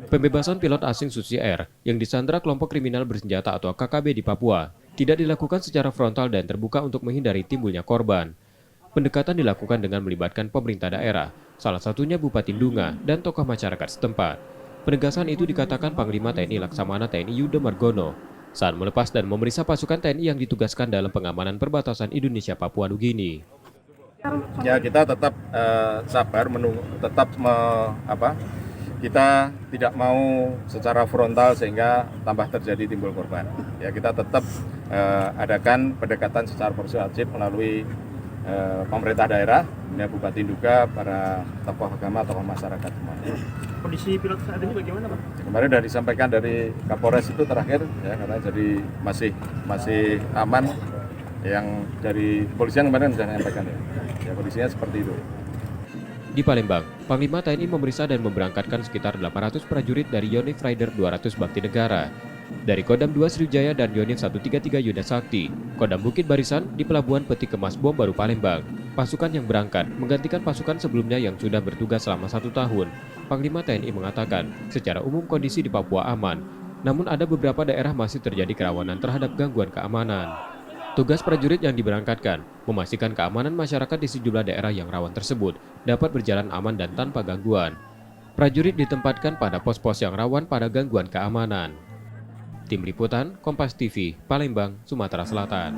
Pembebasan pilot asing Susi Air yang disandra kelompok kriminal bersenjata atau KKB di Papua tidak dilakukan secara frontal dan terbuka untuk menghindari timbulnya korban. Pendekatan dilakukan dengan melibatkan pemerintah daerah, salah satunya Bupati Ndunga dan tokoh masyarakat setempat. Penegasan itu dikatakan Panglima TNI Laksamana TNI Yudo Margono saat melepas dan memeriksa pasukan TNI yang ditugaskan dalam pengamanan perbatasan Indonesia Papua Nugini. Ya, kita tetap sabar menunggu, kita tidak mau secara frontal sehingga tambah terjadi timbul korban. Ya, kita tetap adakan pendekatan secara persuasif melalui pemerintah daerah, ya, Bupati Nduga, para tokoh agama, tokoh masyarakat semuanya. Kondisi pilot saat ini bagaimana, Pak? Kemarin sudah disampaikan dari Kapolres itu terakhir, ya, karena jadi masih aman. Yang dari kepolisian kemarin sudah menyampaikan, ya kondisinya seperti itu. Di Palembang, Panglima TNI memeriksa dan memberangkatkan sekitar 800 prajurit dari Yonif Rider 200 Bakti Negara. Dari Kodam 2 Sriwijaya dan Yonif 133 Yuda Sakti, Kodam Bukit Barisan di Pelabuhan Peti Kemas Bom Baru Palembang. Pasukan yang berangkat menggantikan pasukan sebelumnya yang sudah bertugas selama 1 tahun. Panglima TNI mengatakan, secara umum kondisi di Papua aman, namun ada beberapa daerah masih terjadi kerawanan terhadap gangguan keamanan. Tugas prajurit yang diberangkatkan memastikan keamanan masyarakat di sejumlah daerah yang rawan tersebut dapat berjalan aman dan tanpa gangguan. Prajurit ditempatkan pada pos-pos yang rawan pada gangguan keamanan. Tim Liputan, Kompas TV, Palembang, Sumatera Selatan.